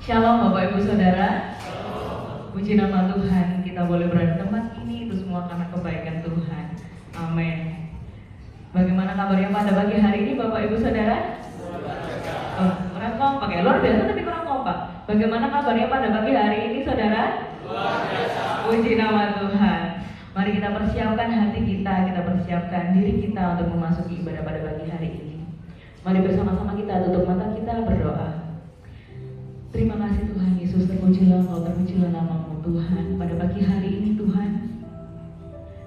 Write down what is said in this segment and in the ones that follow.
Shalom Bapak Ibu Saudara. Puji nama Tuhan, kita boleh berada di tempat ini itu semua karena kebaikan Tuhan. Amin. Bagaimana kabarnya pada pagi hari ini Bapak Ibu Saudara? Kurang kompak ya, luar biasa tapi kurang kompak. Bagaimana kabarnya pada pagi hari ini Saudara? Luar biasa. Puji nama Tuhan. Mari kita persiapkan hati kita persiapkan diri kita untuk memasuki ibadah pada pagi hari ini. Mari bersama-sama kita tutup mata kita berdoa. Terima kasih Tuhan Yesus, terpujilah Engkau, terpujilah nama-Mu Tuhan. Pada pagi hari ini Tuhan,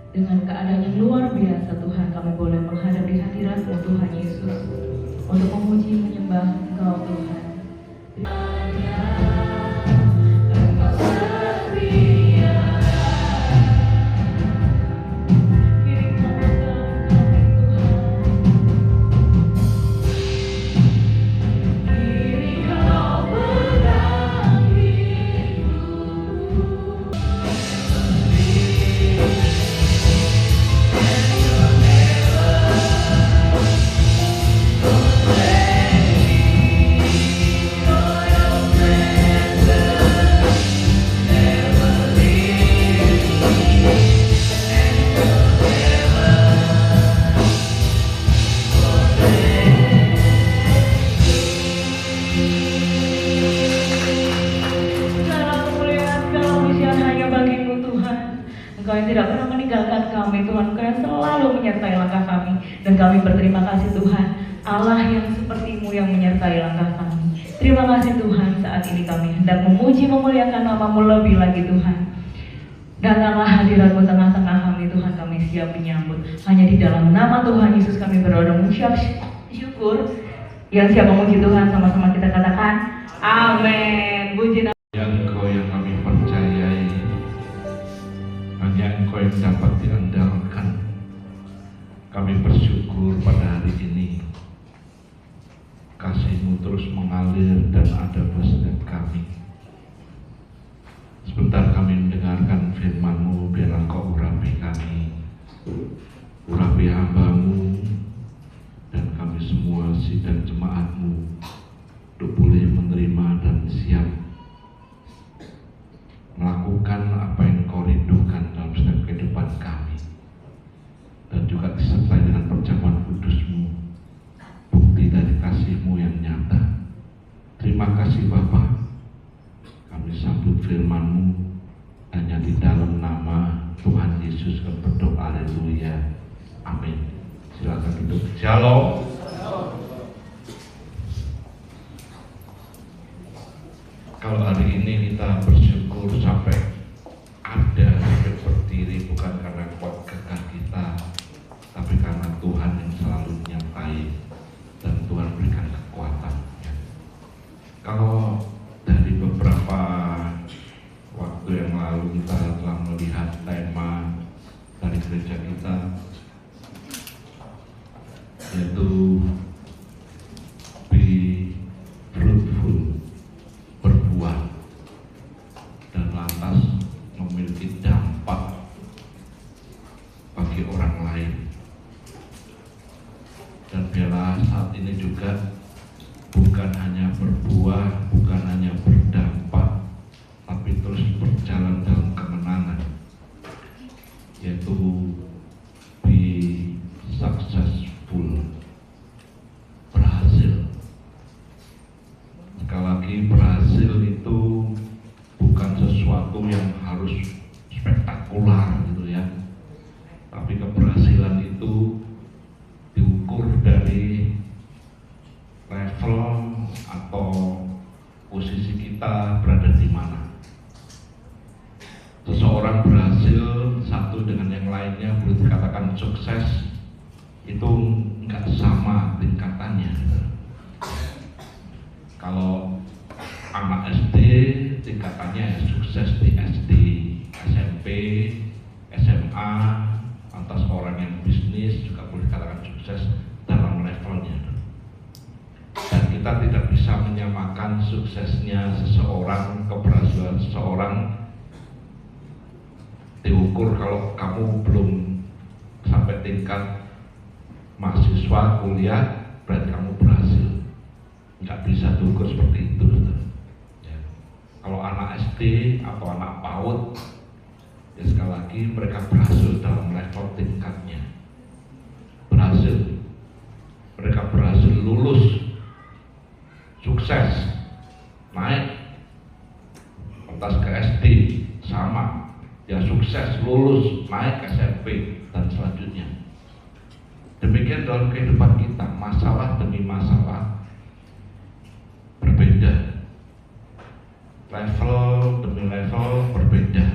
dengan keadaan yang luar biasa Tuhan, kami boleh menghadap di hadirat-Mu Tuhan Yesus untuk memuji menyembah Engkau Tuhan. Engkau yang tidak pernah meninggalkan kami Tuhan, Engkau yang selalu menyertai langkah kami. Dan kami berterima kasih Tuhan, Allah yang seperti-Mu yang menyertai langkah kami. Terima kasih Tuhan, saat ini kami hendak memuji memuliakan nama-Mu lebih lagi Tuhan. Datanglah hadirat-Mu tengah-tengah kami Tuhan, kami siap menyambut. Hanya di dalam nama Tuhan Yesus kami berdoa dan mengucap syukur. Yang siap memuji Tuhan, sama-sama kita katakan amin. Puji nama Engkau yang kami percayai, hanya Engkau yang dapat diandalkan. Kami bersyukur pada hari ini kasih-Mu terus mengalir dan ada bersama kami. Sebentar kami mendengarkan firman-Mu, biar Engkau urapi kami, urapi hamba-Mu dan kami semua sidang jemaat-Mu untuk boleh menerima dan siap melakukan apa yang Kau rindukan dalam setiap kehidupan kami, dan juga disertai dengan perjamuan kudus-Mu, bukti dari kasih-Mu yang nyata. Terima kasih Bapa, kami sambut firman-Mu hanya di dalam nama Tuhan Yesus kami berdoa, haleluya, amin. Silakan duduk. Shalom. Kalau hari ini kita bersyukur sampai ada, sampai berdiri, bukan karena kuat gagah kita, tapi karena Tuhan yang selalu menyertai dan Tuhan berikan kekuatan. Kalau dari beberapa waktu yang lalu kita telah melihat tema dari gereja kita, yaitu be fruitful, berbuah dan lantas memiliki dampak bagi orang lain. Dan biarlah saat ini juga bukan hanya berbuah, bukan hanya berdampak, tapi terus berjalan dalam kemenangan, yaitu be successful, berhasil. Sekali lagi, berhasil itu bukan sesuatu yang harus spektakular gitu ya, tapi keberhasilan itu diukur dari level atau posisi kita berada di mana. Seseorang berhasil satu dengan yang lainnya boleh dikatakan sukses, itu nggak sama tingkatannya. Kalau anak SD tingkatannya sukses di SD, SMP, SMA, lantas orang yang bisnis juga boleh dikatakan sukses dalam levelnya. Dan kita tidak bisa menyamakan suksesnya seseorang, keberhasilan seseorang diukur kalau kamu belum sampai tingkat mahasiswa kuliah berarti kamu berhasil. Nggak bisa diukur seperti itu. Ya. Kalau anak SD atau anak PAUD, ya sekali lagi mereka berhasil dalam level tingkatnya. Mereka berhasil lulus, sukses, naik. Lantas ke SD, sama. Ya sukses, lulus, naik ke SMP, dan selanjutnya. Demikian dalam kehidupan kita, masalah demi masalah berbeda. Level demi level berbeda,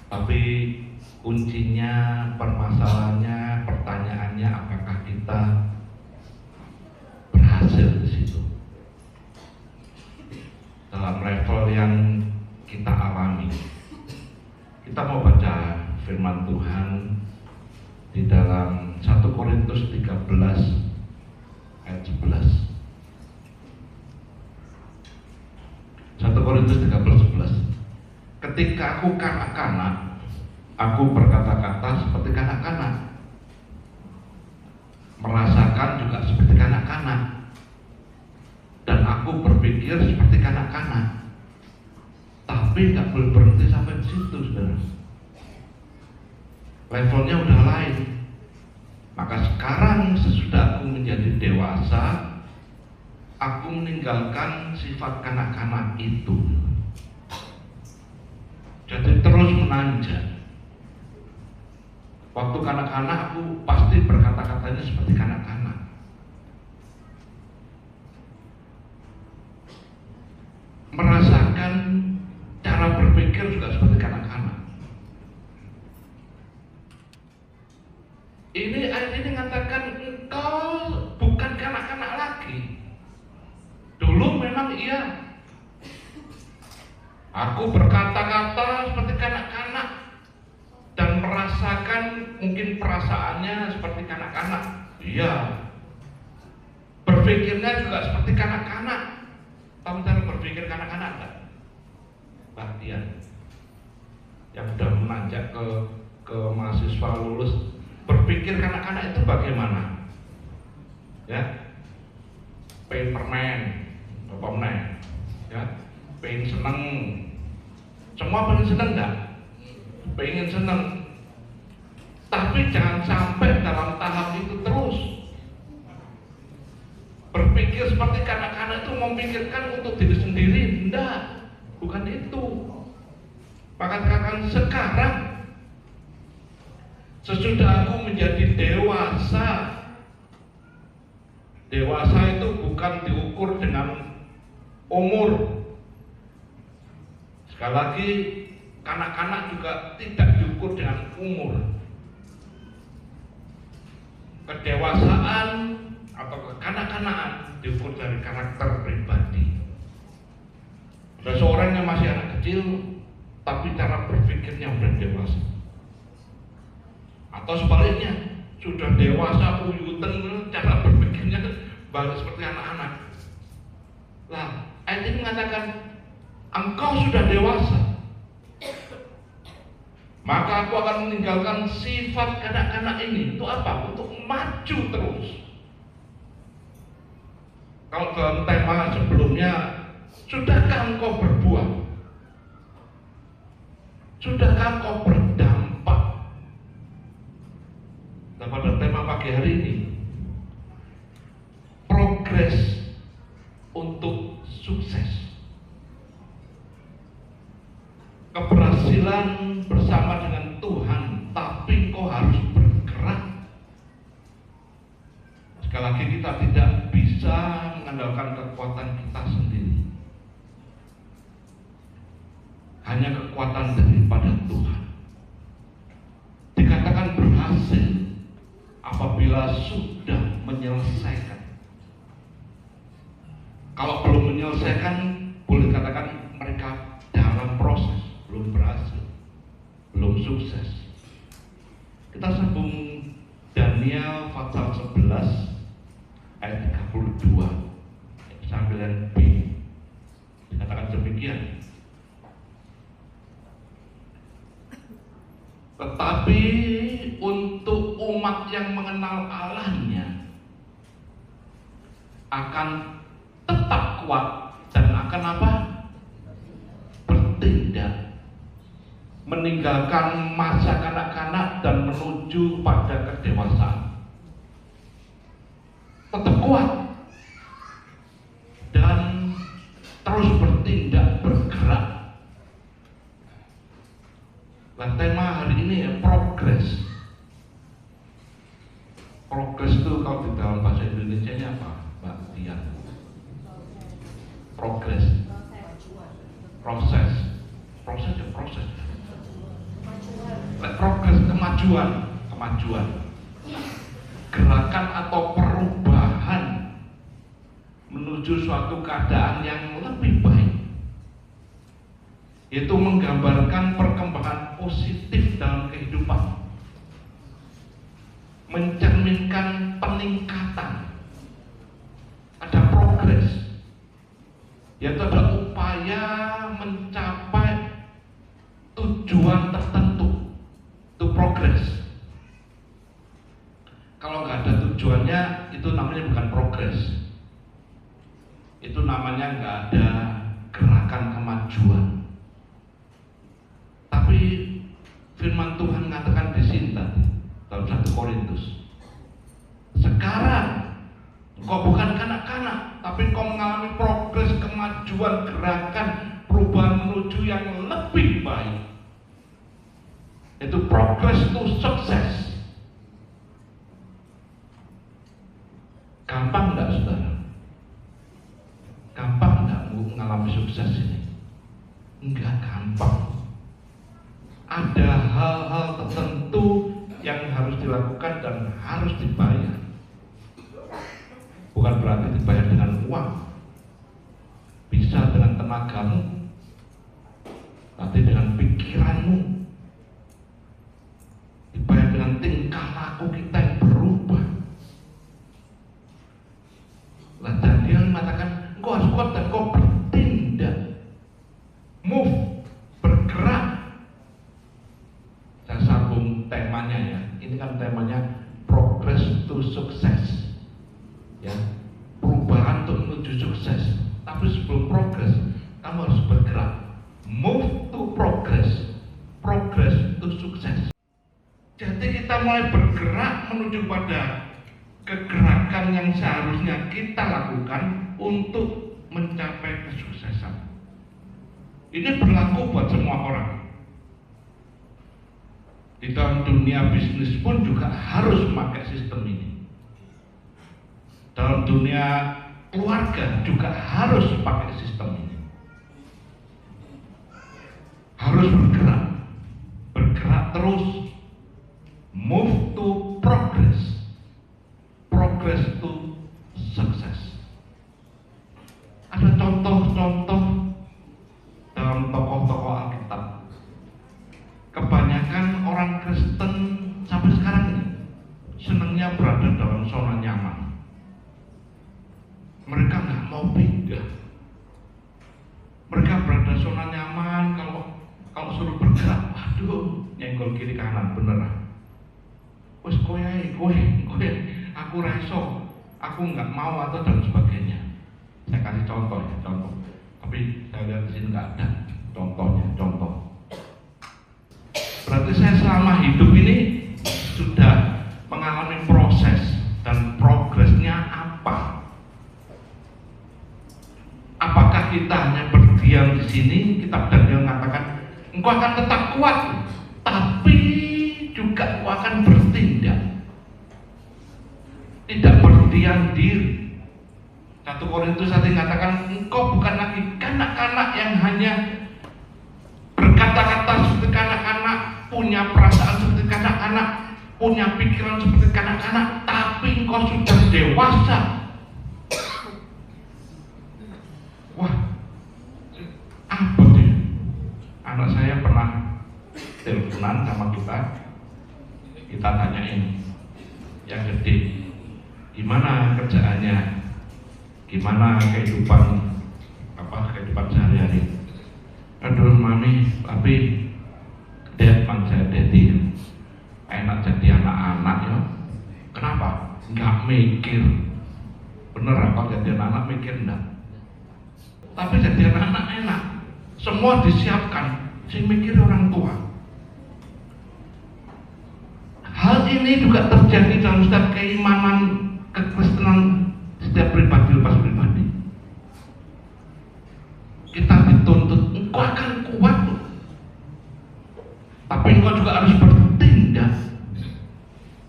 tapi kuncinya, permasalahannya, pertanyaannya, apakah kita berhasil di situ dalam level yang kita alami. Kita mau baca firman Tuhan di dalam 1 Korintus 13 ayat 11. 1 Korintus 13:11. Ketika aku kanak-kanak, aku berkata-kata seperti kanak-kanak, merasakan juga seperti kanak-kanak, dan aku berpikir seperti kanak-kanak. Tapi nggak boleh berhenti sampai di situ, saudara. Levelnya udah lain. Maka sekarang sesudah aku menjadi dewasa, aku meninggalkan sifat kanak-kanak itu. Jadi terus menanjak. Waktu kanak-kanak aku pasti berkata-katanya seperti kanak-kanak. Merasakan cara berpikir juga seperti kanak-kanak. Ini ayat ini mengatakan engkau bukan kanak-kanak lagi. Dulu memang iya, aku berkata-kata seperti kanak-kanak dan merasakan mungkin perasaannya seperti kanak-kanak. Iya, berpikirnya juga seperti kanak-kanak. Tahu cara berpikir kanak-kanak enggak? Bahtian yang sudah menanjak ke mahasiswa lulus, berpikir kanak-kanak itu bagaimana? Ya, pengen permen, apa meneh? Ya, pengen seneng. Semua pengen seneng enggak? Pengen seneng. Tapi jangan sampai dalam tahap itu terus. Berpikir seperti kanak-kanak itu memikirkan untuk diri sendiri, enggak, bukan itu. Maka katakan sekarang, sesudah aku menjadi dewasa, dewasa itu bukan diukur dengan umur. Sekali lagi, kanak-kanak juga tidak diukur dengan umur. Kedewasaan atau kekanak-kanakan diukur dari karakter pribadi. Ada seorang yang masih anak kecil, tapi cara berpikirnya sudah dewasa. Atau sebaliknya, sudah dewasa, uyutan, cara berpikirnya balik seperti anak-anak. Lah, ayat ini mengatakan, engkau sudah dewasa, maka aku akan meninggalkan sifat kanak-kanak ini. Untuk apa? Untuk maju terus. Kalau dalam tema sebelumnya, sudahkah engkau berbuah? Sudahkah engkau berdampak? Nah, pada tema pagi hari ini, progres untuk sukses. Keberhasilan bersama dengan Tuhan, tapi kau harus bergerak. Sekali lagi, kita tidak bisa mengandalkan kekuatan kita sendiri. Hanya kekuatan daripada Tuhan. Dikatakan berhasil apabila sudah menyelesaikan. Kalau belum menyelesaikan, boleh katakan mereka dalam proses, belum berhasil, belum sukses. Kita sambung Daniel pasal 11 ayat 32, sambilan B. Dikatakan demikian. Tetapi untuk umat yang mengenal Allahnya akan tetap kuat dan akan apa? bertindak, meninggalkan masa kanak-kanak dan menuju pada kedewasaan. Tetap kuat dan terus bertindak, bergerak. Nah, tema hari ini ya progres. Progres itu kalau di dalam bahasa Indonesia-nya apa, Mbak Dian? Progres, proses, proses. Progres, kemajuan, gerakan atau perubahan menuju suatu keadaan yang lebih baik. Itu menggambarkan perkembangan positif dalam kehidupan, mencerminkan peningkatan, ada progres, yaitu ada upaya mencapai tujuan tertentu, itu progres. Kalau nggak ada tujuannya, itu namanya bukan progres, itu namanya nggak ada gerakan kemajuan. Tapi firman Tuhan mengatakan di sini tadi, dalam 1 Korintus, sekarang kau bukan kanak-kanak, tapi kau mengalami progres, kemajuan, gerakan, perubahan menuju yang lebih baik. Itu progress to sukses. Gampang enggak, saudara? Gampang enggak mengalami sukses ini? Enggak gampang. Ada hal-hal tertentu yang harus dilakukan dan harus dibayar. Bukan berarti dibayar dengan uang, bisa dengan tenagamu, nanti dengan pikiranmu, dibayar dengan tingkah laku kita yang berubah. Dan dia mengatakan, engkau harus kuat dan kau bertindak, move, bergerak. Saya sambung temanya ya. Ini kan temanya progress to success, ya, perubahan untuk menuju sukses. Tapi sebelum progress, kamu harus bergerak, move to progress, progress to sukses. Jadi kita mulai bergerak menuju pada kegerakan yang seharusnya kita lakukan untuk mencapai kesuksesan. Ini berlaku buat semua orang. Di dalam dunia bisnis pun juga harus memakai sistem ini. Dalam dunia keluarga juga harus pakai sistem ini. Harus bergerak terus, move to progress, progress to success. Ada contoh-contoh dalam tokoh-tokoh Alkitab. Kebanyakan orang Kristen sampai sekarang ini senangnya berada dalam zona nyaman. Mereka nggak mau pindah. Mereka berada zona nyaman. Kalau suruh bergerak, waduh, nyenggol kiri kanan beneran. Wes kowe, aku raiso, aku nggak mau atau dan sebagainya. Saya kasih contoh. Tapi saya lihat di sini nggak ada contoh. Berarti saya selama hidup ini sudah mengalami proses dan progresnya apa? Apakah kita hanya berdiam di sini? Kitab Daniel mengatakan, engkau akan tetap kuat, tapi juga engkau akan bertindak, tidak berdiam diri. 1 Korintus 1 mengatakan, engkau bukan lagi kanak-kanak yang hanya berkata-kata seperti kanak-kanak, punya perasaan seperti kanak-kanak, punya pikiran seperti kanak-kanak, tapi engkau sudah dewasa. Wah, apa tuh? Anak saya pernah teleponan sama kita tanyain yang gede, gimana kerjaannya, gimana kehidupan sehari-hari. Aduh mami, papi, dad, saya daddy, enak jadi anak-anak ya. Kenapa? Nggak mikir. Bener apa jadi anak-anak mikir enggak? Tapi jadi anak-anak enak. Semua disiapkan, sing mikir orang tua. Hal ini juga terjadi dalam setiap keimanan kekristenan setiap pribadi lepas pribadi. Kita dituntut, engkau akan kuat, tapi engkau juga harus bertindak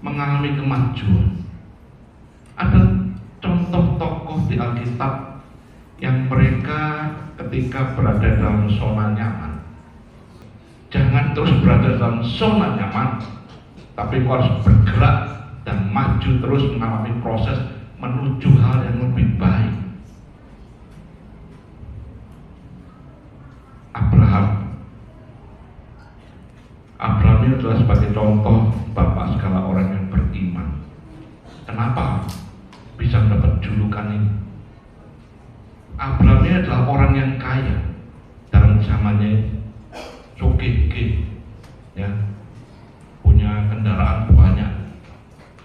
mengalami kemajuan. Ada contoh tokoh di Alkitab yang mereka ketika berada dalam zona nyaman, jangan terus berada dalam zona nyaman, tapi engkau harus bergerak dan maju terus mengalami proses menuju hal yang lebih baik. Abraham ini adalah sebagai contoh bapak segala orang yang beriman. Kenapa bisa mendapat julukan ini? Abraham ini adalah orang yang kaya dalam zamannya, sugih, ya, punya kendaraan banyak.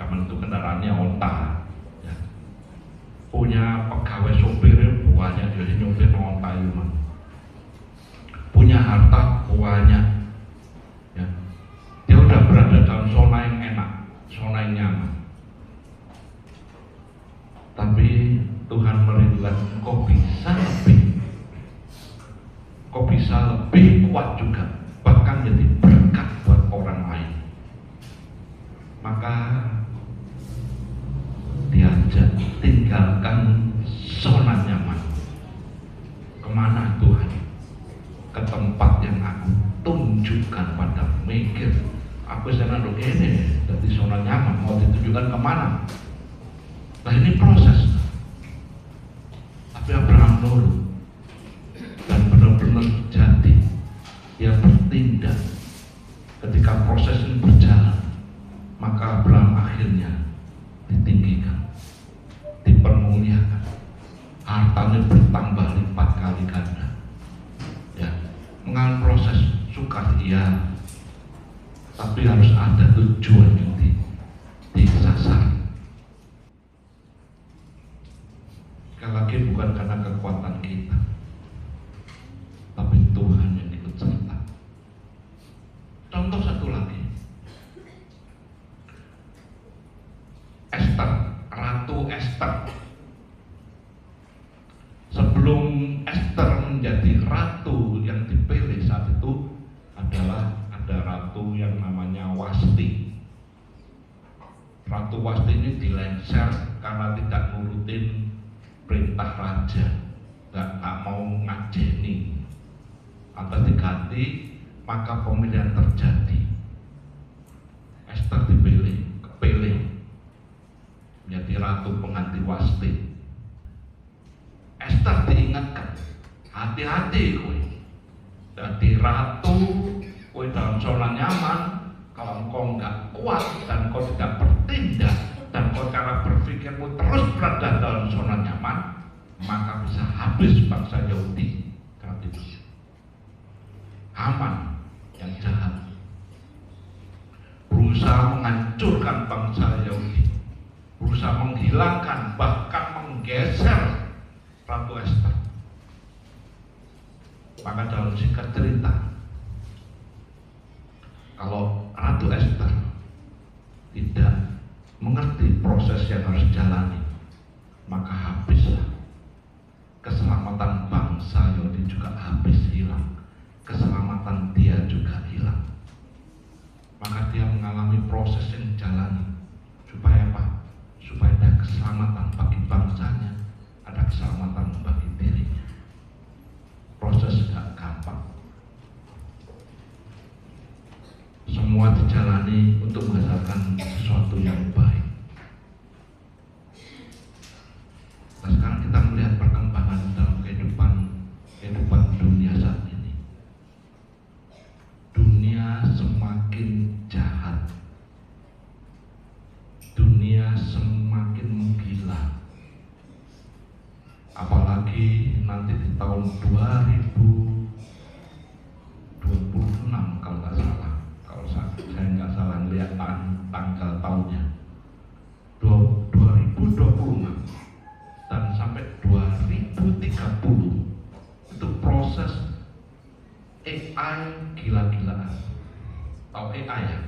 Zaman itu kendaraannya onta, ya. Punya pegawai sopirnya banyak, jadi nyopir onta itu. Punya harta banyak, ya. Dia udah berada dalam zona yang enak, zona yang nyaman. Tapi Tuhan melihat kok bisa lebih kuat juga, bahkan jadi berkat buat orang lain. Maka diajak tinggalkan zona nyaman. Kemana Tuhan? Ke tempat yang aku tunjukkan pada mikir. Aku sana lo ini dari zona nyaman, mau ditunjukkan kemana? Nah ini proses. Tapi Abraham nurut dan benar-benar jadi. Dia bertindak. Ketika proses ini berjalan, maka Abraham akhirnya ditinggikan, dipermuliakan, hartanya bertambah lipat kali ganda. Ya, mengalami proses sukar iya, tapi harus ada tujuan yang disasar. Sekali lagi bukan karena kekuatan kita, tapi Tuhan yang ikut serta. Contoh satu lagi, Esther, Ratu Esther. Sebelum Esther menjadi ratu, yang dipilih saat itu adalah ada ratu yang namanya Wasti. Ratu Wasti ini dilengser karena tidak nurutin perintah raja, nggak mau ngajeni. Atas diganti, maka pemilihan terjadi. Esther kepilih menjadi ratu pengganti Wasti. Esther diingatkan, hati-hati kowe. Jadi ratu, kowe dalam zona nyaman. Kalau engkau nggak kuat dan engkau tidak bertindak dan engkau cara berpikirmu terus berada dalam zona nyaman, maka bisa habis bangsa Yahudi. Karena itu Haman yang jahat berusaha menghancurkan bangsa Yahudi, berusaha menghilangkan bahkan menggeser Ratu Esther. Maka dalam singkat cerita, kalau Ratu Esther tidak mengerti proses yang harus jalani, maka habislah. Keselamatan bangsa Yahudi juga habis hilang, keselamatan dia juga hilang. Maka dia mengalami proses yang jalani. Supaya apa? Supaya ada keselamatan bagi bangsanya, ada keselamatan bagi dirinya. Proses tidak gampang. Semua dijalani untuk menghasilkan sesuatu yang baik. Nah, sekarang kita melihat perkembangan dalam kehidupan dunia saat ini. Dunia semakin jahat. Dunia semakin menggila. Apalagi nanti di tahun 2026 kalau nggak salah. Kalau saya nggak salah melihat tanggal tahunnya, AI gila-gilaan. Tahu AI ya?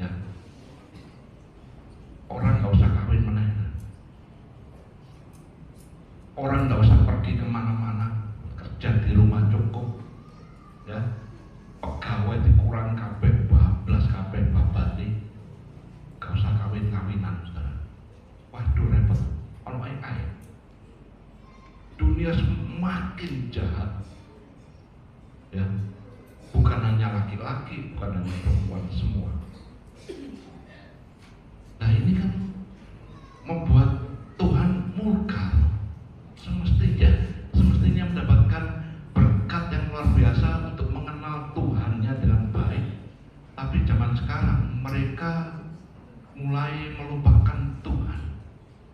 Ya. Orang nggak usah kawin meneh. Orang nggak usah pergi kemana-mana, kerja di rumah cukup. Ya. Pegawai dikurang kabeh, bablas kabeh babati. Nggak usah kawin-kawinan, saudara. Waduh repot. Kalau AI, dunia semakin jahat. Ya, bukan hanya laki-laki, bukan hanya perempuan, semua. Nah ini kan membuat Tuhan murka. Semestinya mendapatkan berkat yang luar biasa untuk mengenal Tuhannya dengan baik. Tapi zaman sekarang mereka mulai melupakan Tuhan.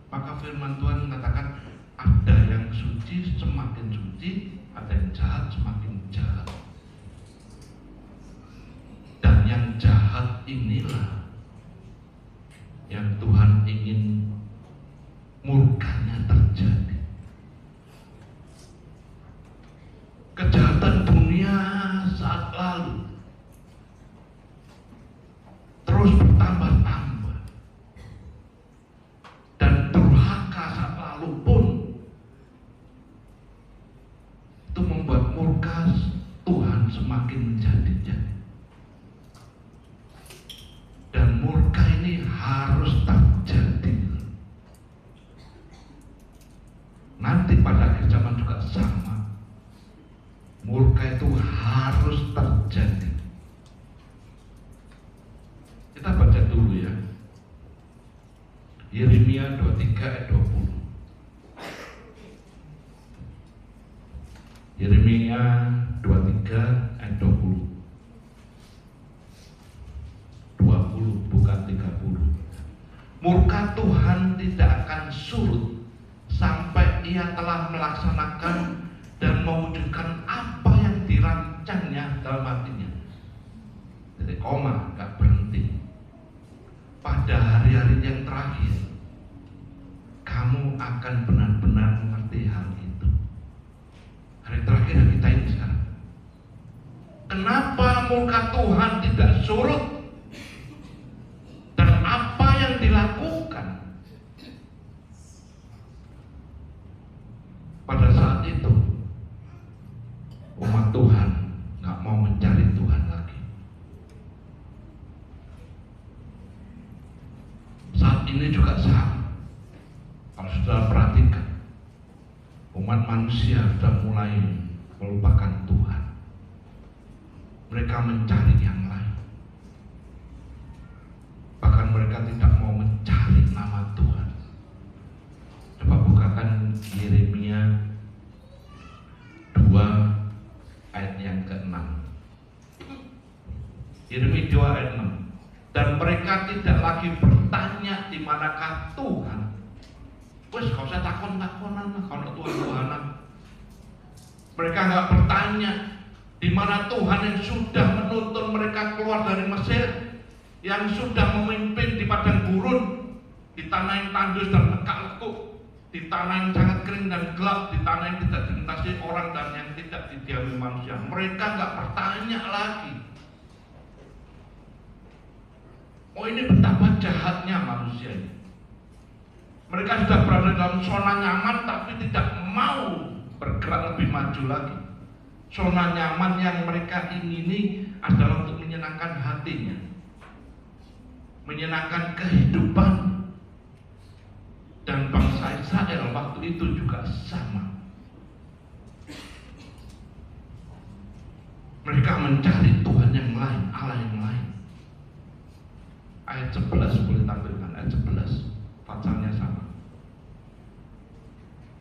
Maka firman Tuhan mengatakan ada yang suci semakin suci, ada yang jahat semakin jahat. Dan yang jahat inilah yang Tuhan ingin murkanya terjadi. Kejahatan dunia saat lalu terus bertambah-tambah, dan durhaka saat lalu pun itu membuat murka Tuhan semakin menjadi-jadi. Dan murka ini harus terjadi. Nanti pada akhir zaman juga sama. Murka itu harus terjadi. Kita baca dulu ya. Yeremia 23 ayat 20. Yeremia 23 ayat 20. 20 bukan 30. Murka Tuhan tidak akan surut sampai Ia telah melaksanakan dan mewujudkan apa yang dirancangnya dalam hatinya. Jadi koma, gak berhenti. Pada hari-hari yang terakhir, kamu akan benar-benar mengerti hal itu. Hari terakhir yang kita ini sekarang. Kenapa murka Tuhan tidak surut? Dan apa yang dilakukan pada saat itu? Umat Tuhan nggak mau mencari Tuhan lagi. Saat ini juga sama. Kalau sudah perhatikan, umat manusia sudah mulai melupakan Tuhan. Mereka mencari yang lain. Bahkan mereka tidak mau mencari nama Tuhan. Coba bukakan Yeremia 2 ayat yang ke-6. Yeremia 2 ayat 6. Dan mereka tidak lagi bertanya di manakah Tuhan. Wes kau usah takon-takonan lah kalau Tuhan-Tuhanan. Mereka nggak bertanya di mana Tuhan yang sudah menuntun mereka keluar dari Mesir, yang sudah memimpin di padang gurun, di tanah yang tandus dan lekuk-lekuk, di tanah yang sangat kering dan gelap, di tanah yang tidak dilintasi orang dan yang tidak didiami manusia. Mereka nggak bertanya lagi. Oh, ini betapa jahatnya manusia ini. Mereka sudah berada dalam zona nyaman tapi tidak mau bergerak lebih maju lagi. Zona nyaman yang mereka ingini adalah untuk menyenangkan hatinya, menyenangkan kehidupan. Dan bangsa Israel waktu itu juga sama. Mereka mencari Tuhan yang lain, Allah yang lain. Ayat 11 boleh tampilkan, ayat 11 pasalnya sama.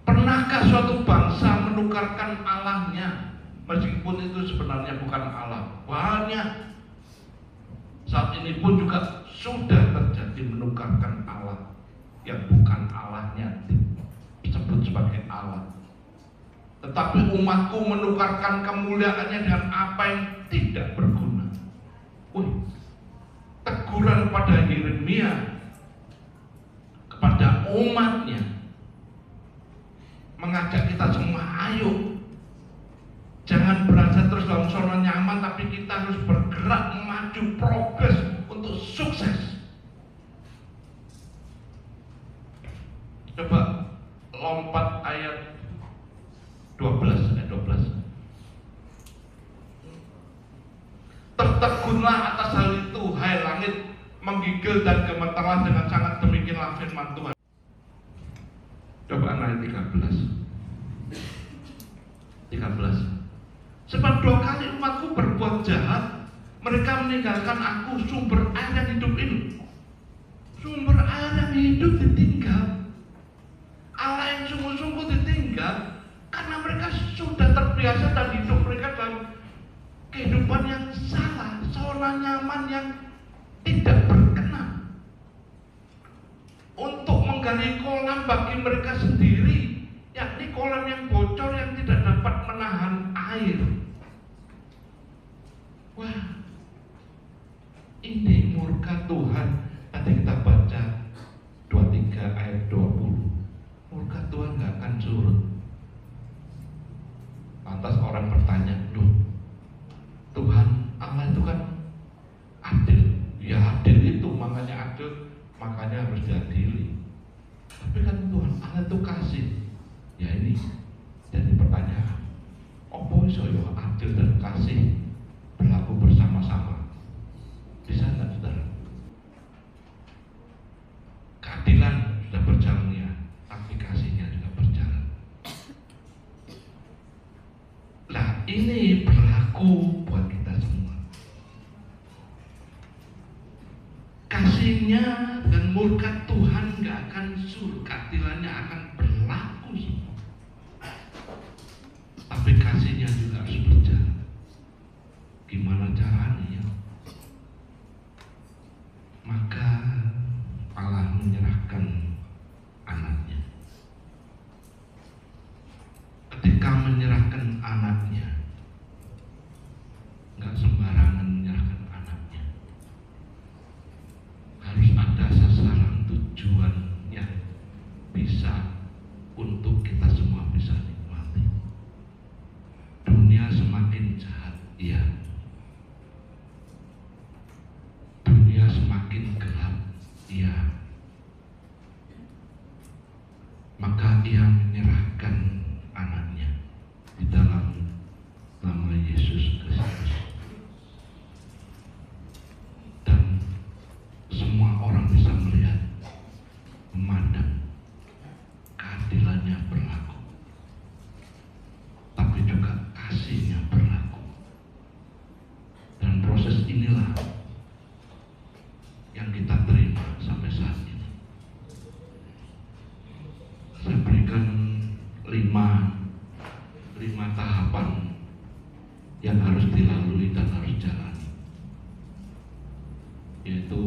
Pernahkah suatu bangsa menukarkan Allahnya, meskipun itu sebenarnya bukan Allah? Banyak. Saat ini pun juga sudah terjadi menukarkan Allah yang bukan Allahnya disebut sebagai Allah. Tetapi umatku menukarkan kemuliaannya dengan apa yang tidak berguna. Teguran pada Yeremia kepada umatnya, mengajak kita semua, ayo jangan berasa terus dalam zona nyaman, tapi kita harus bergerak maju, progres untuk sukses. Coba lompat ayat 12. Tertegunlah atas hal itu, hai langit, menggigil dan gemetarlah dengan sangat, demikianlah firman Tuhan. Coba ayat 13. Sebab 2 kali umatku berbuat jahat, mereka meninggalkan aku, sumber air yang hidup ini. Sumber air yang hidup ditinggal, Allah yang sungguh-sungguh ditinggal, karena mereka sudah terbiasa dan hidup mereka dalam kehidupan yang salah, zona nyaman yang tidak berkenan. Untuk menggali kolam bagi mereka sendiri, yakni kolam yang bocor yang tidak dapat menahan air. Wah, ini murka Tuhan. Tadi kita baca 23 ayat 20. Murka Tuhan gak akan surut. Lantas orang bertanya, loh, Tuhan Allah itu kan adil. Ya adil itu, makanya adil, makanya harus diadili. Tapi kan Tuhan Allah itu kasih. Ya ini jadi pertanyaan, apa iso yo adil dan kasih berlaku bersama-sama? Bisa nggak, saudara? Keadilan sudah berjalan ya, tapi kasihnya juga berjalan. Nah ini berlaku buat kita semua. Kasihnya dan murka Tuhan nggak akan surut, keadilannya akan berlaku semua. Tapi kasihnya juga harus berjalan. Gimana caranya? Maka Allah menyerahkan anaknya. Ketika menyerahkan anaknya, nggak sembarangan menyerahkan anaknya. Harus ada sasaran tujuan yang bisa untuk kita semua bisa nikmati. Dunia semakin jahat, iya. Dunia semakin gelap, iya. Maka Ia menyerahkan anaknya di dalam nama Yesus Kristus. Dan semua orang bisa melihat, memandang keadilannya berlaku, tapi juga kasihnya berlaku. Dan proses inilah yang kita terima sampai saat ini. Saya berikan lima tahapan yang harus dilalui dan harus jalani, yaitu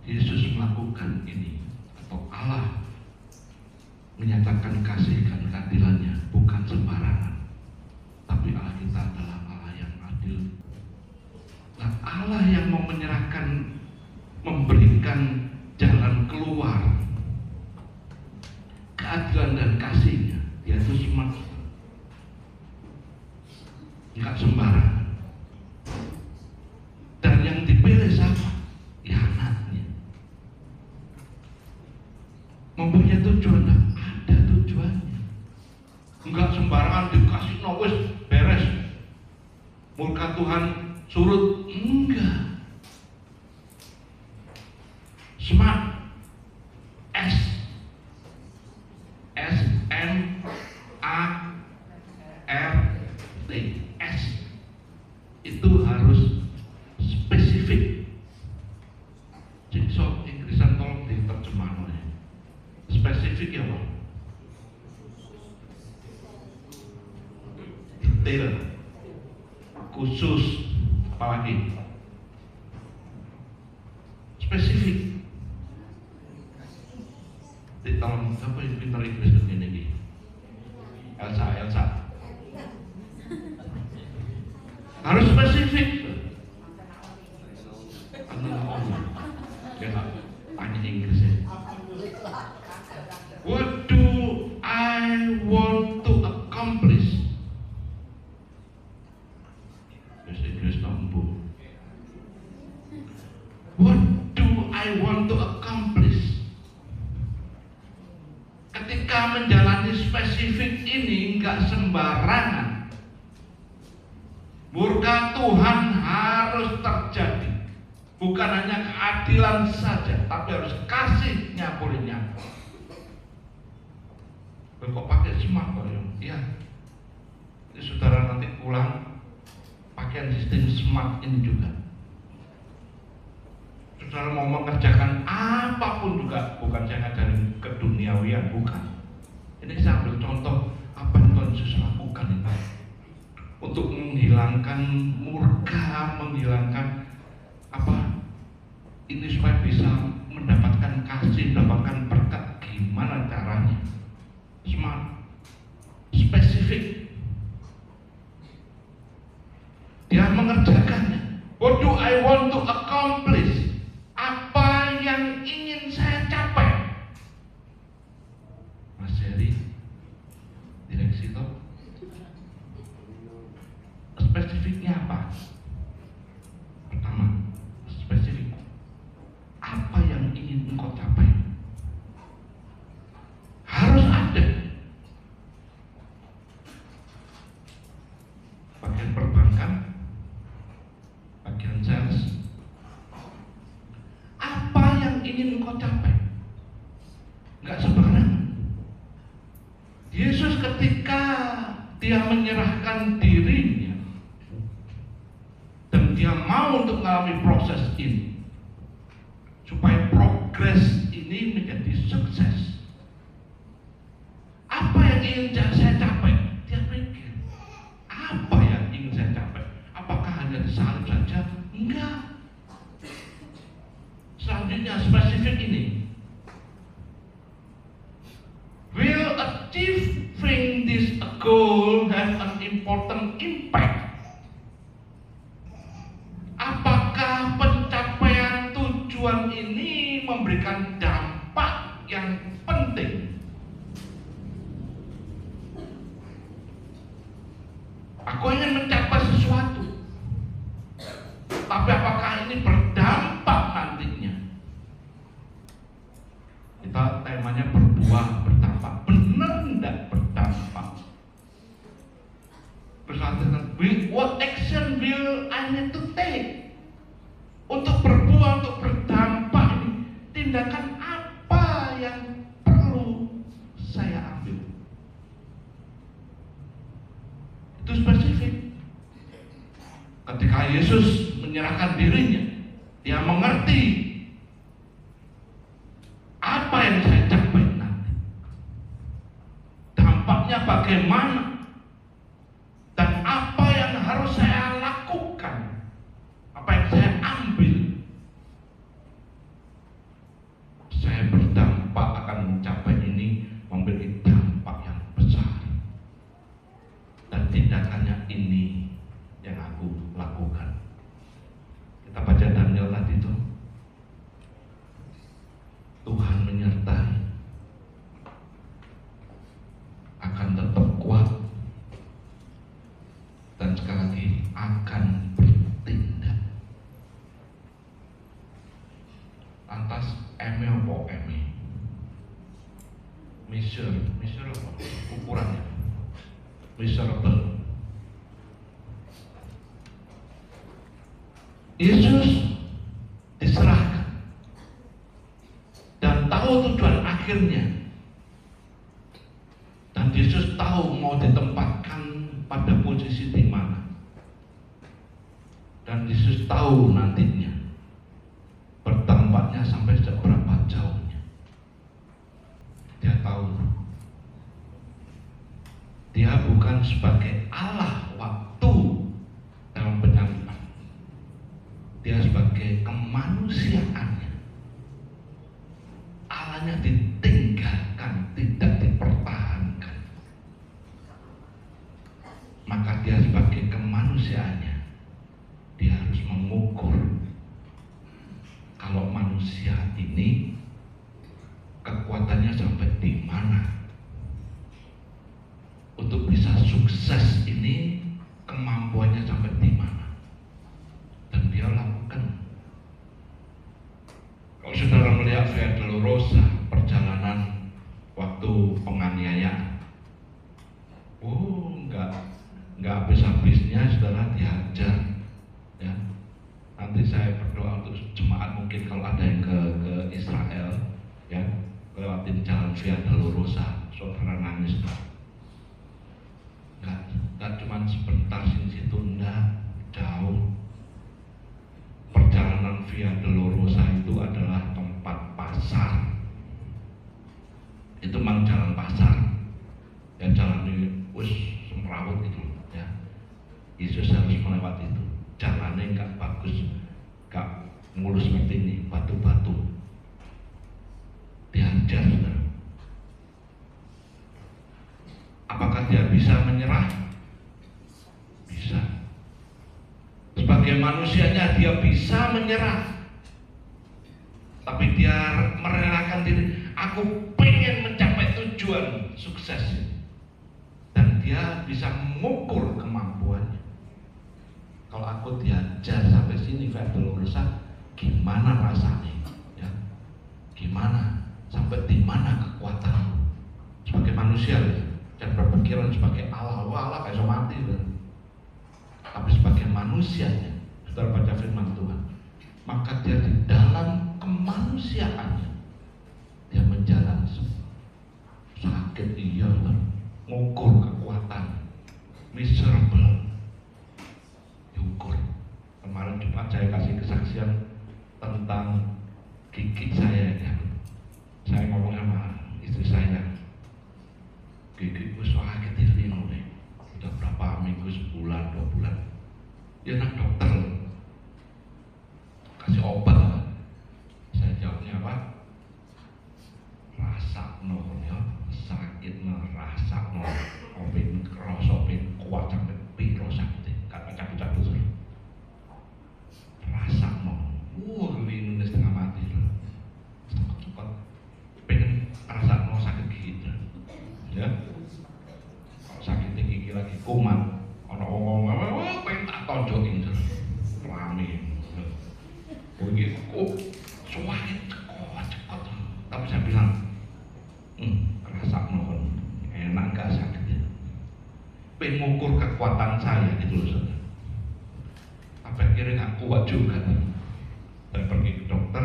Yesus melakukan ini, atau Allah menyatakan kasih dan keadilannya bukan sembarangan, tapi Allah kita adalah Allah yang adil. Nah, Allah yang mau menyerahkan, memberikan jalan keluar keadilan dan kasihnya, yaitu semua nggak sembarangan. Dan yang dipilih siapa? Ya anaknya. Mempunyai tujuan, ada tujuannya. Enggak sembarangan dikasih wis beres, murka Tuhan surut, enggak. Smart, SMART, S itu harus spesifik. So Inggrisan tolong diterjemahkan. Spesifik ya Pak. Detail, khusus, apalagi spesifik. Tolong siapa yang pintar Inggris begini nih? Elsa. Harus spesifik. Ya, tanya Inggrisnya. What do I want to accomplish? spesifik ini nggak sembarangan. Murka Tuhan harus terjadi. Bukan hanya keadilan saja, tapi harus kasihnya boleh nyata. Kok pakai smart kok ya? Ini saudara nanti pulang pakai sistem smart ini juga. Saudara mau mengerjakan apapun juga, bukan saya ngajarin keduniawian, bukan. Ini saya ambil contoh apa yang Tuhan Yesus lakukan itu untuk menghilangkan murka, menghilangkan ini supaya bisa mendapatkan kasih, mendapatkan berkat. Gimana caranya? Smart, spesifik. Dia mengerjakannya. What do I want to accomplish? Apa yang ingin saya capai? Mas Heri, direksi itu spesifiknya apa? Pertama, spesifik. Apa yang ingin engkau capai? Harus ada. Bagian perbankan, bagian sales. Apa yang ingin engkau capai? Enggak sembarangan. Yesus ketika dia menyerahkan dirinya dan dia mau untuk mengalami proses ini supaya progres ini menjadi sukses. Apa yang ingin saya capai? Dia pikir, apa yang ingin saya capai? Apakah hanya disalib saja? Enggak. Selanjutnya spesifik ini. Will achieving this goal have an important impact? Apakah pencapaian tujuan ini memberikan dampak yang penting? Aku ingin mencapai sesuatu, tapi apakah ini berdampak nantinya? Kita temanya berdua berdampak. Benar enggak berdampak? Perhatikan, what action will I need to take? Untuk berbuah, untuk berdampak ini, tindakan apa yang perlu saya ambil? Itu spesifik. Ketika Yesus menyerahkan dirinya, dia mengerti apa yang saya capai nanti, dampaknya bagaimana, dan apa yang harus saya lakukan, apa yang saya ambil. Saya berdampak akan mencapai ini, memiliki dampak yang besar, dan tindakannya ini yang aku lakukan. Kita baca Daniel tadi itu, Tuhan menyertai, akan tetap kuat, dan sekali lagi akan bertindak. Lantas eme apa eme? Measure apa? Ukurannya measurable. Yesus diserahkan dan tahu tujuan akhirnya, dan Yesus tahu mau ditempatkan pada posisi di mana, dan Yesus tahu nantinya berdampaknya sampai seberapa jauhnya. Dia tahu dia bukan sebagai Allah waktu dalam penyaliban, dia sebagai kemanusiaannya. Allahnya ditinggalkan, tidak dipertahankan. Maka dia sebagai kemanusiaannya, dia harus mengukur kalau manusia ini kekuatannya sampai di mana. Untuk bisa sukses ini kemampuannya sampai di mana, dan dia lakukan. Kalau saudara melihat Via Dolorosa, perjalanan waktu penganiayaan, Oh, nggak habis-habisnya saudara diajar, ya. Nanti saya berdoa untuk jemaat, mungkin kalau ada yang ke Israel, ya, lewatin jalan Via Dolorosa, saudara nangis. Nggak cuma sebentar sini situ, enggak, jauh. Perjalanan Via Dolorosa itu adalah tempat pasar. Itu memang jalan pasar, ya, jalan ini semrawut gitu, ya. Yesus harus melewati itu. Jalannya nggak bagus, nggak mulus seperti ini, batu-batu. Dihajar, saudara. Apakah dia bisa menyerah? Bisa. Sebagai manusianya dia bisa menyerah, tapi dia merelakan diri. Aku pengen mencapai tujuan sukses, dan dia bisa mengukur kemampuannya. Kalau aku diajar sampai sini, Via Dolorosa, gimana rasanya? Ya, gimana? Sampai di mana kekuatanmu? Sebagai manusia, dan berpikiran sebagai Allah, Allah kayak mati, tapi sebagai manusianya, saudara baca firman Tuhan, maka dia di dalam kemanusiaannya, dia menjalani sakit, iya, mengukur kekuatan, miserable, diukur. Kemarin Jumat saya kasih kesaksian tentang gigi saya, ya. Saya ngomong sama istri saya, gigiku sakit ini, udah berapa minggu, sebulan, 2 bulan. Dia nak dokter, kasih obat. Saya jawabnya apa? Rasa no, ya, sakit no, rasa no, opin kerosopin kuat sampai piro sakit, kata cabut-cabut terus. Rasa no, ini setengah mati loh. Cepat pengen rasa no sakit gitu, ya. Kalau sakit gigi lagi kumat, ono ngomong, pengen tak tonjokin terus, rame. Begitu, suaranya cekot. Tapi saya bilang, rasa mohon, enak gak sakit ya. Pengen mengukur kekuatan saya gitu loh, saudara. Apa kira gak kuat juga. Saya pergi ke dokter,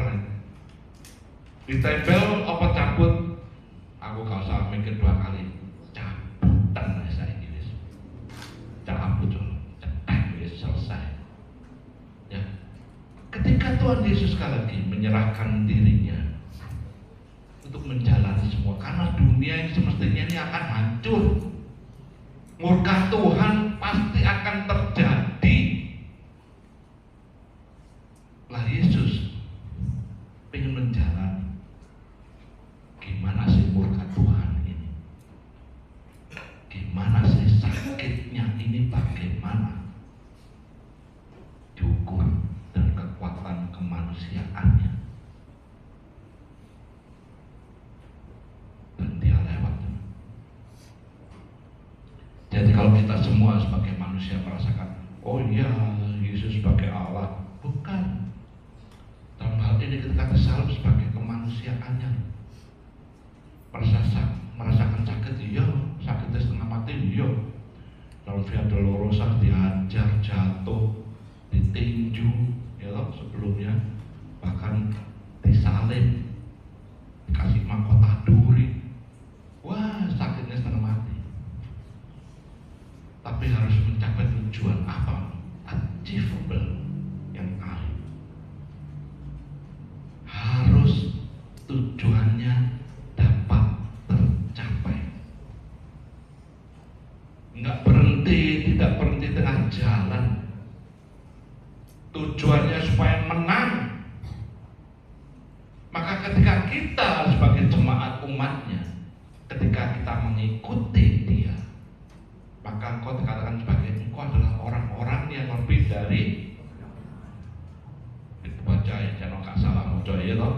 ditempel apa cabut, aku gak usah mikir 2 kali, cabutan saya gitu, cabut, cetek, selesai. Ya. Ketika Tuhan Yesus sekali lagi menyerahkan dirinya untuk menjalani semua, karena dunia ini semestinya ini akan hancur, murka Tuhan pasti akan terjadi. Lah Yesus pengen menjalani, gimana sih murka Tuhan ini, gimana sih sakitnya ini, bagaimana diukur dan kekuatan kemanusiaannya, dan dia lewat. Jadi kalau kita semua sebagai manusia merasakan, oh iya Yesus sebagai Allah, bukan. Dalam hal ini ketika disalib sebagai kemanusiaannya, merasakan sakit, iya, sakitnya setengah mati, iya. Dalam Via Dolorosa dihajar, jatuh, ditinju, ya loh, sebelumnya bahkan disalib, dikasih mahkota duri, wah sakitnya setengah mati. Tapi harus mencapai tujuan apa? Achievable, yang akhir. Harus tujuannya dapat tercapai. Tidak berhenti tengah jalan. Tujuannya supaya menang. Maka ketika kita sebagai jemaat umatnya, ketika kita mengikuti dia, maka engkau dikatakan sebagai engkau adalah orang-orang yang lebih dari, baca ya, jangan gak salah mau ya toh,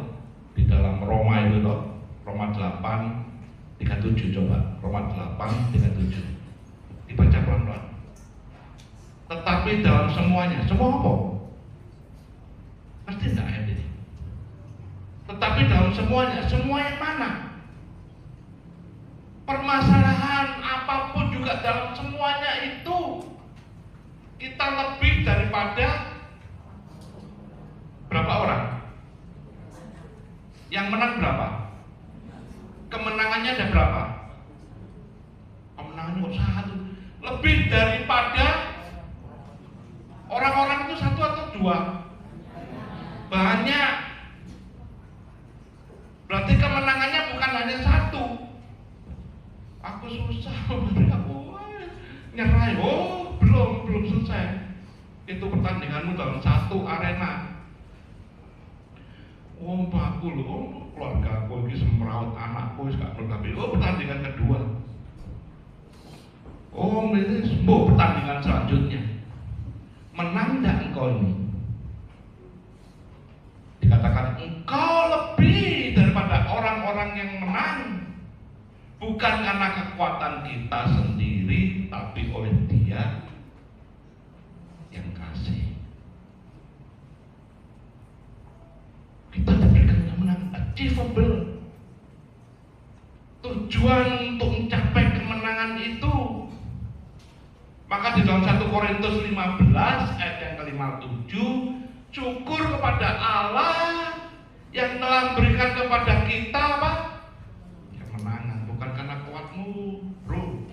di dalam Roma itu toh, Roma 8:37, coba Roma 8:37 dibaca pelan-pelan. Tetapi dalam semuanya, semua apa? Pasti enggak ayat ini. Tetapi dalam semuanya, semua yang mana? permasalahan apapun juga dalam semuanya itu kita lebih daripada berapa orang? Yang menang berapa? Kemenangannya ada berapa? Kemenangannya kok satu? Lebih daripada orang-orang itu satu atau dua? Banyak. Berarti kemenangannya bukan hanya satu. Aku susah, aku nyerah. Oh, belum selesai. Itu pertandinganmu dalam satu arena. Oh, aku loh, keluarga aku ini semeraut anakku, tapi pertandingan kedua. Oh, ini sembuh pertandingan selanjutnya. Menang tidak engkau ini? Dikatakan engkau lebih daripada orang-orang yang menang, bukan karena kekuatan kita sendiri, tapi oleh Dia yang kasih. Kita diberikan kemenangan achievable. Tujuan untuk mencapai kemenangan itu, maka di dalam 1 Korintus 15 ayat yang ke-57, syukur kepada Allah yang telah memberikan kepada kita apa? Kemenangan. Bukan karena kuatmu, bro,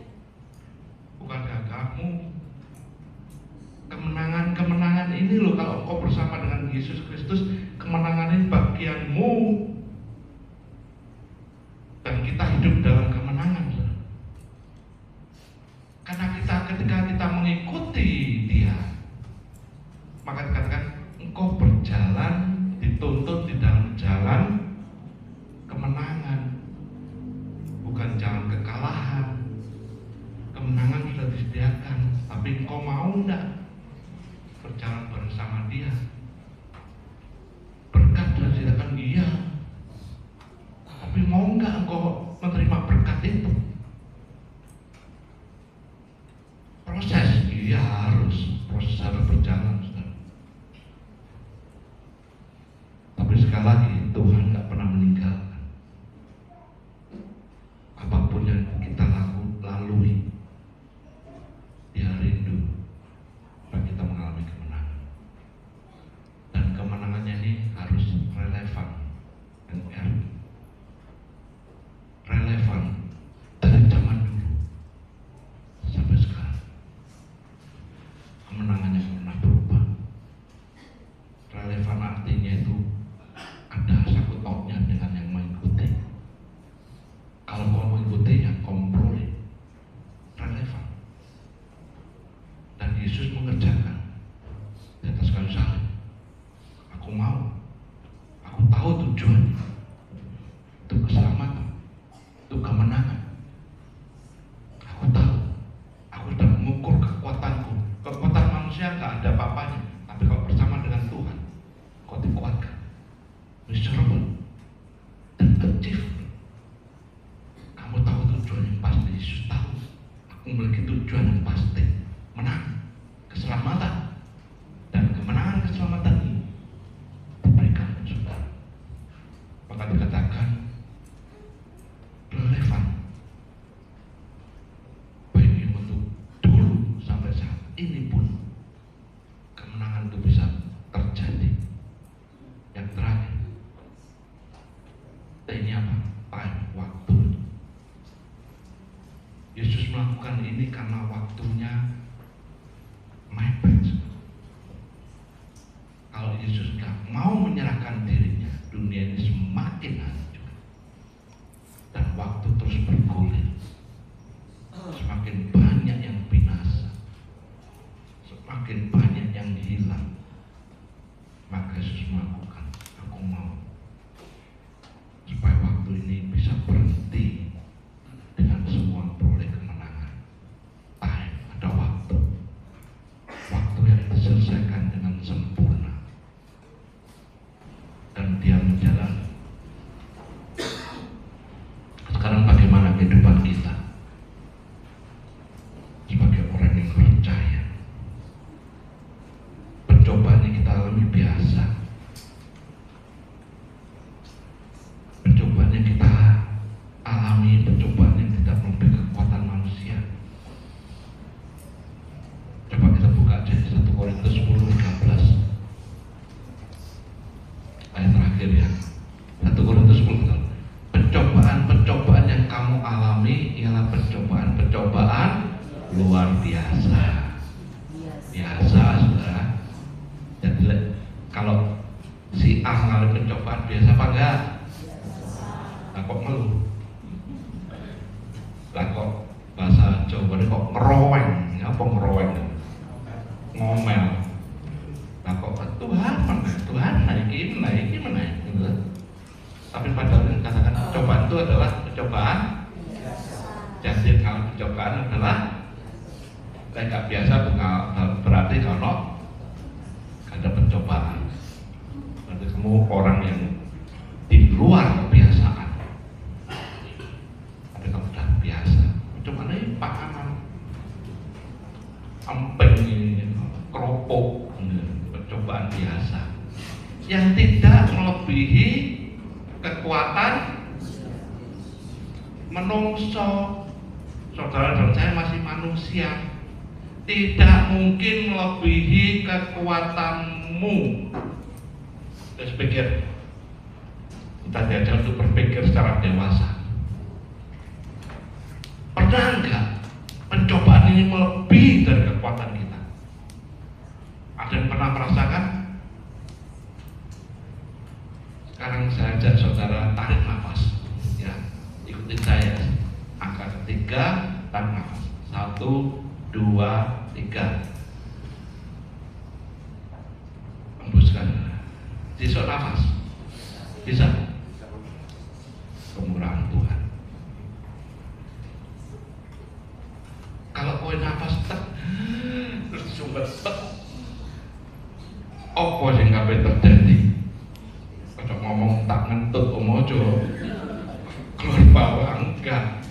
bukan gagahmu. Kemenangan ini loh, kalau kau bersama dengan Yesus Kristus, kemenangan ini bagianmu. Dan kita hidup dalam kemenangan. Karena ketika kita mengikuti Dia, maka dikatakan engkau berjalan, dituntut di dalam jalan kemenangan, bukan jalan kekalahan. Kemenangan sudah disediakan, tapi engkau mau enggak berjalan bersama Dia? Berkat sudah disediakan Dia, tapi mau enggak engkau menerima berkat itu? Proses, iya proses harus berjalan, saudara. Tapi sekali lagi, Tuhan nggak pernah meninggalkan. Apapun yang kita lalui, Dia rindu supaya kita mengalami kemenangan. Dan kemenangannya ini harus relevan dan relevan dari zaman dulu sampai sekarang. Kemenangannya pernah berubah. Relevan artinya itu ada sangkut pautnya dengan yang mengikuti. Kalau kau mengikuti, ya kau memperoleh. Relevan. Dan Yesus mengerjakan di atas kayu salib. Aku mau, aku tahu tujuannya, untuk keselamatan, untuk kemenangan. Aku tahu, aku sudah mengukur kekuatanku. Kekuatan manusia nggak ada apa-apanya, tapi kalau bersama dengan Tuhan, kau dikuatkan, miserable dan achievable. Kamu tahu tujuan yang pasti. Yesus tahu, aku memiliki tujuan yang pasti, menang, keselamatan, dan kemenangan keselamatan ini diberikan saudara. Maka dikatakan relevan, baik yang untuk dulu sampai saat ini pun kemenangan itu bisa terjadi. Yang terakhir, ini apa? Time, waktu. Yesus melakukan ini karena waktunya mepet. Kalau Yesus nggak mau menyerahkan dirinya, dunia ini semakin hancur dan waktu terus bergulir. Semakin banyak yang binasa, semakin banyak yang hilang. Maka Yesus melakukan, aku mau, supaya waktu ini bisa berhenti dengan semua memperoleh kemenangan. Time, ada waktu. luar biasa. Biasa, saudara. Jadi kalau si A mengalami pencobaan biasa apa enggak? Nah, kok ngeluh? Lah kok bahasa Jawa ini kok ngeroweng? Apa ngeroweng? Ngomel. Lah kok Tuhan mana? Tuhan naiki mana? Gitu. Tapi padahal katakan pencobaan itu adalah pencobaan. Jadi kalau pencobaan adalah nggak biasa, berarti kalau ada pencobaan, berarti kamu orang yang di luar kebiasaan. Tapi kamu sudah biasa. Pencobaan ini pakanan, empeng ini, keropok, pencobaan biasa yang tidak melebihi kekuatan menungso. Saudara dan saya masih manusia, tidak mungkin melebihi kekuatanmu. Terus pikir, kita diajar untuk berpikir secara dewasa. Pernah enggak pencobaan ini melebihi dari kekuatan kita? Ada yang pernah merasakan? Sekarang saya ajak saudara tarik nafas, ya, ikutin saya. Angka ketiga, tarik nafas. 1, 2, 3. Hembuskan. Sisuk nafas. Bisa? Kemurahan Tuhan. Kalau kowe nafas terus sumber apa sing kabeh terjadi? Kalau ngomong tak ngentut omojo keluar bawah enggak.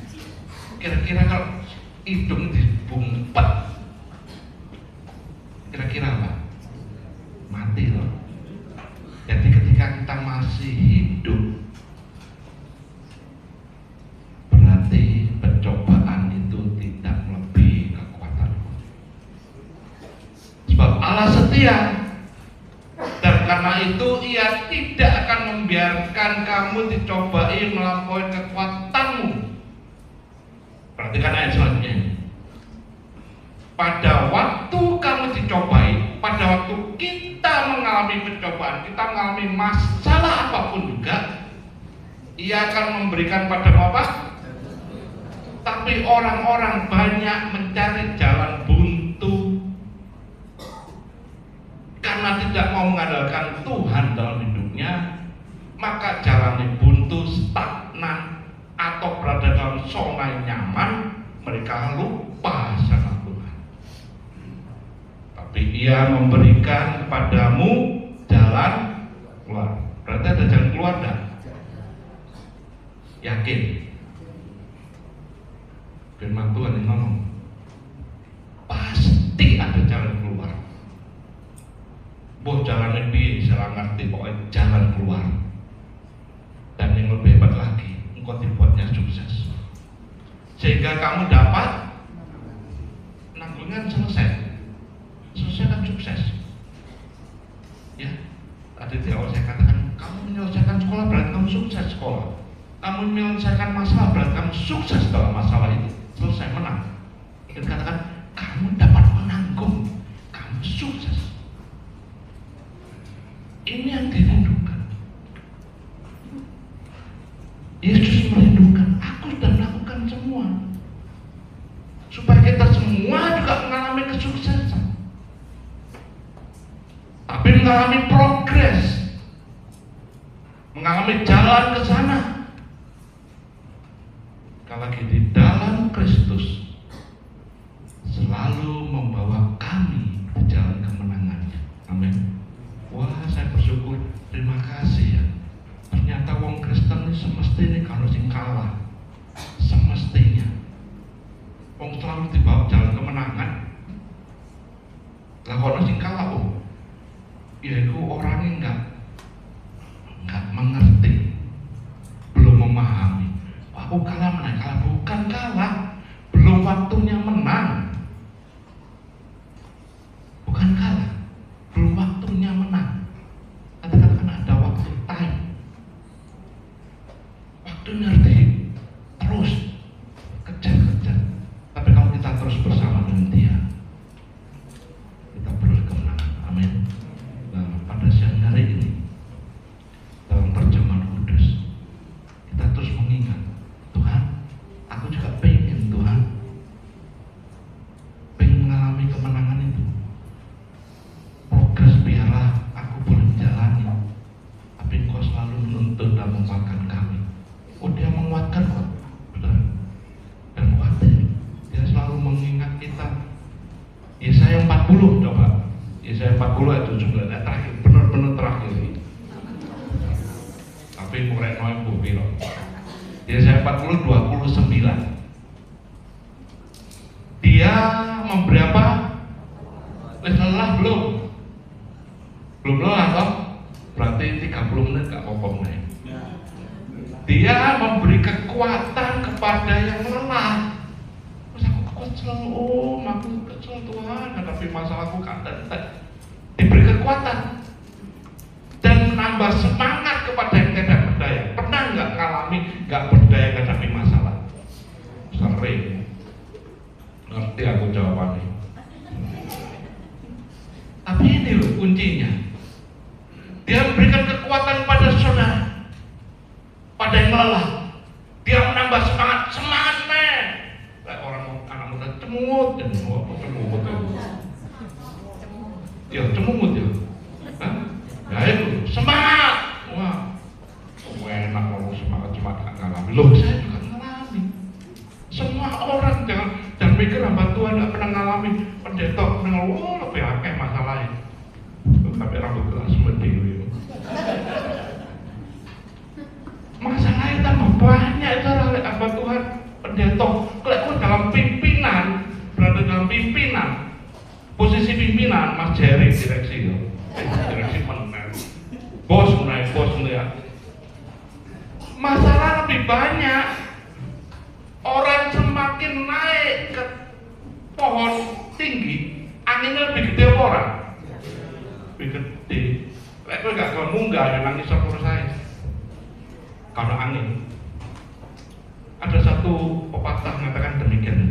Kira-kira kalau hidung dibungpet, kira-kira apa? Mati loh. Jadi ketika kita masih hidup, berarti pencobaan itu tidak melebihi kekuatan. Sebab Allah setia, dan karena itu Ia tidak akan membiarkan kamu dicobai melampaui kekuatanmu. Perhatikan ayat selanjutnya. Pada waktu kamu dicobai, pada waktu kita mengalami pencobaan, kita mengalami masalah apapun juga, Ia akan memberikan padamu apa? Tapi orang-orang banyak mencari jalan buntu karena tidak mau mengandalkan Tuhan dalam hidupnya, maka jalannya buntu, stagnan, atau berada dalam zona nyaman. Mereka lupa sama Tuhan. Tapi Ia memberikan kepadamu jalan keluar. Berarti ada jalan keluar enggak? Yakin? Firman Tuhan yang ngomong, pasti ada jalan keluar. Boh jalannya piye, saya ngerti, pokoknya jalan keluar. Dan yang lebih hebat lagi, engkau dibuatnya sukses, sehingga kamu dapat nanggungan selesai kan sukses. Ya, tadi di awal saya katakan, kamu menyelesaikan sekolah berarti kamu sukses sekolah. Kamu menyelesaikan masalah berarti kamu sukses dalam masalah itu, selesai, menang. Dan katakan, kamu dapat menanggung, kamu sukses. Ini yang dirindukan. Yesus merindukan, aku sudah melakukan semua, supaya kita semua juga mengalami kesuksesan, tapi mengalami progres, mengalami jalan ke sana. Kalau lagi di dalam Kristus, selalu membawa kami ke jalan kemenangannya. Amin. Wah, saya bersyukur, terima kasih ya. Ternyata wong Kristen ini semestinya kalau sing kalah, semestinya wong selalu dibawa jalan kemenangan. Lah kalau sing kalah, ya itu orangnya enggak mengerti, belum memahami. Aku kalah menang, kalah bukan kalah, belum waktunya menang. Bukan kalah, belum waktunya menang. Katakan ada waktu time. Waktu ngerti, terus kejar. Tapi kalau kita terus bersama kekuatan. Yesaya 40 coba. Yesaya 40 ayat 17 terakhir, benar-benar terakhir. Tapi murek noy bumi loh. Yesaya 40 29. Dia memberi apa? Lelah belum? Belum lelah toh? Berarti 30 menit gak apa-apa nih. Dia memberi kekuatan kepada yang lelah. Terus aku kecil, aku kecil Tuhan, hadapi masalahku kadang diberi kekuatan dan menambah semangat kepada yang tidak berdaya. Pernah nggak ngalami nggak berdaya hadapi masalah? Sering. Ngerti aku jawabannya. Tapi ini loh kuncinya. Dia memberikan kekuatan pada saudara, pada yang lelah. Dia menambah semangat men. Kayak orang anak muda cemut, ya cemut ya. Ya itu semangat. Wah, enak kalau semangat gak ngalami. Loh saya juga ngalami. Semua orang jangan mikir hamba Tuhan gak pernah ngalami. Pendeta pernah lebih akeh masalahnya. Tapi rambut kelas medil. Masalahnya tambah banyak cara hamba Tuhan pendeta. Kalau dalam pimpinan, berada dalam pimpinan, posisi pimpinan, Mas Jerry direksi pener, bos ya. Masalah lebih banyak. Orang semakin naik ke pohon tinggi, anginnya lebih gede apa orang? Lebih gede. Lek kowe gak kalau munggah ya nangis sepuluh saya. Karena angin. Ada satu pepatah mengatakan demikian.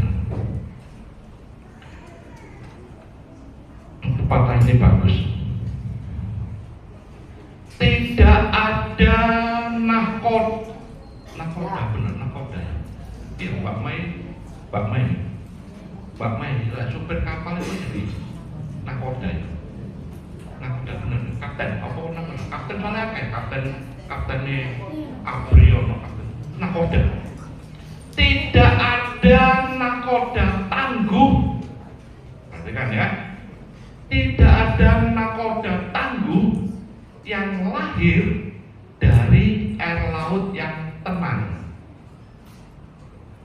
Pepatah ini bagus. Tidak ada nakoda benar nakoda. Iya Mbak Mai, supir kapal itu jadi nakoda. Nakoda benar. Kapten apa namanya? Kapten mana kayak kaptennya Abriono kapten. Nakoda. Tidak ada nakoda tangguh. Perhatikan ya. Tidak ada nakoda tangguh yang lahir dari air laut yang tenang.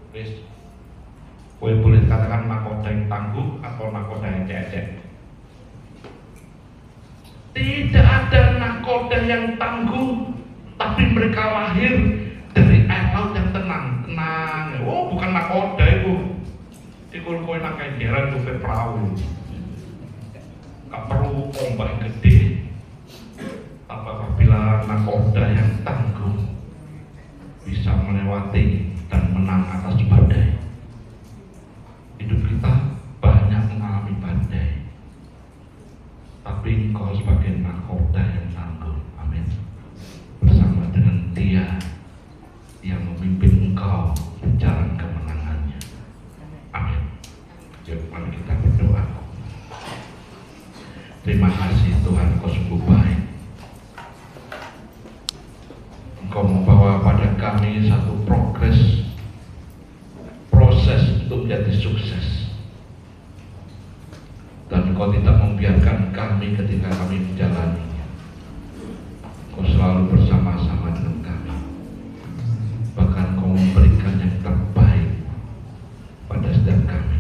Wis, boleh dikatakan nakoda yang tangguh atau nakoda yang cecek. Tidak ada nakoda yang tangguh, tapi mereka lahir dari air laut yang tenang. Oh, bukan nakoda itu. Itu kowe nak kenderan supir perahu. Gak perlu ombak yang gede. Apabila nakoda yang tangguh bisa melewati dan menang atas badai. Hidup kita banyak mengalami badai, tapi engkau sebagai nakoda yang tangguh, amin, bersama dengan Dia yang memimpin engkau di jalan kemenangannya, amin. Yuk mari kita berdoa. Terima kasih Tuhan, Engkau sungguh baik. Engkau membawa pada kami satu proses untuk menjadi sukses. Dan Engkau tidak membiarkan kami ketika kami menjalaninya. Engkau selalu bersama-sama dengan kami. Bahkan Engkau memberikan yang terbaik pada setiap kami.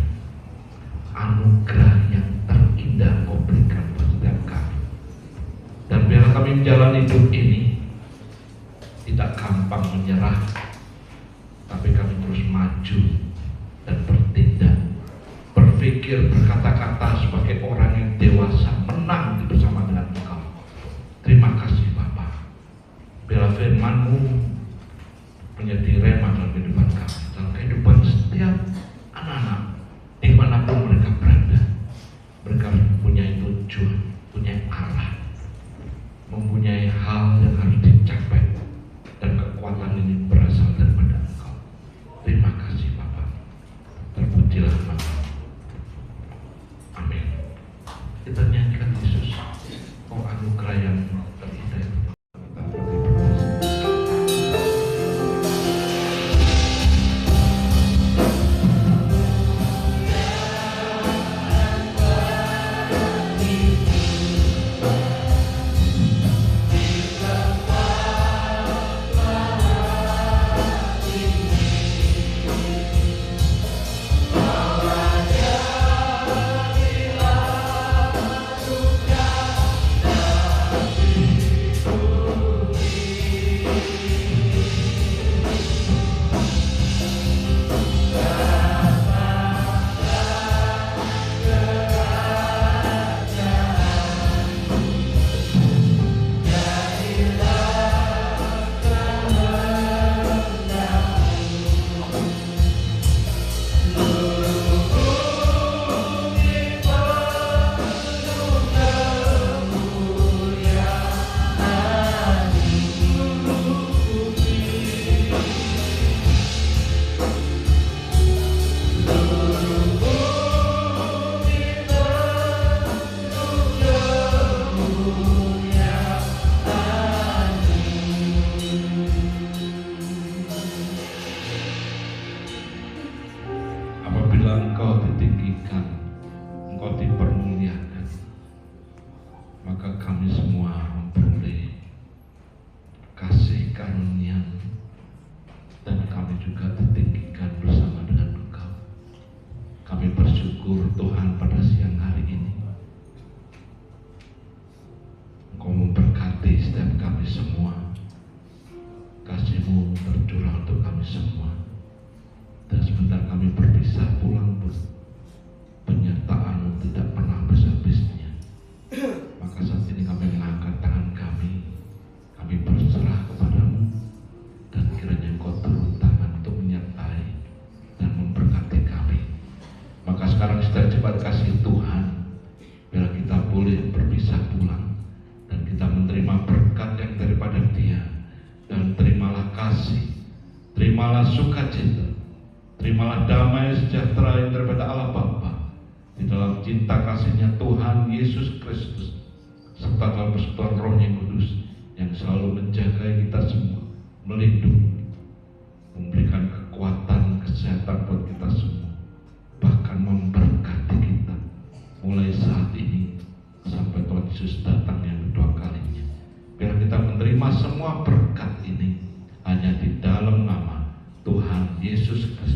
Anugerah yang terindah Engkau berikan pada setiap kami. Dan biarlah kami menjalani hidup ini tidak gampang menyerah, tapi kami terus maju dan bertindak, berpikir, berkata-kata sebagai orang yang dewasa, menang bersama dengan Engkau. Terima kasih Bapa. Biarlah firman-Mu menjadi rema dalam kehidupan kami, dalam kehidupan setiap anak-anak dimanapun mereka berada. Mereka mempunyai tujuan, punya arah, mempunyai hal yang harus dicapai. Dan kekuatan ini berasal daripada Engkau. Terima kasih Bapa. Terpujilah nama. Amin. Kita nyanyikan Yesus. Oh anugerah yang terindah. ditinggikan, Engkau dipermuliakan, maka kami semua memperoleh kasih karunia dan kami juga ditinggikan bersama dengan Engkau. Kami bersyukur Tuhan pada siang hari ini Engkau memberkati setiap kami semua. Kasih-Mu tercurah untuk kami semua. Dan sebentar kami berpisah pulang pun penyertaan-Mu tidak pernah habis-habisnya. Maka saat ini kami mengangkat tangan kami berserah kepada-Mu, dan kiranya Engkau turun tangan untuk menyertai dan memberkati kami. Maka sekarang sudah cepat kasih Tuhan, biar kita boleh berpisah pulang dan kita menerima berkat yang daripada Dia. Dan terimalah kasih, terimalah sukacita, terimalah damai sejahtera yang daripada Allah Bapa di dalam cinta kasih-Nya Tuhan Yesus Kristus, serta dalam persekutuan Roh yang Kudus yang selalu menjaga kita semua, melindungi, memberikan kekuatan, kesehatan buat kita semua, bahkan memberkati kita mulai saat ini sampai Tuhan Yesus datang yang kedua kalinya. Biar kita menerima semua berkat ini hanya di dalam nama Tuhan Yesus Kristus.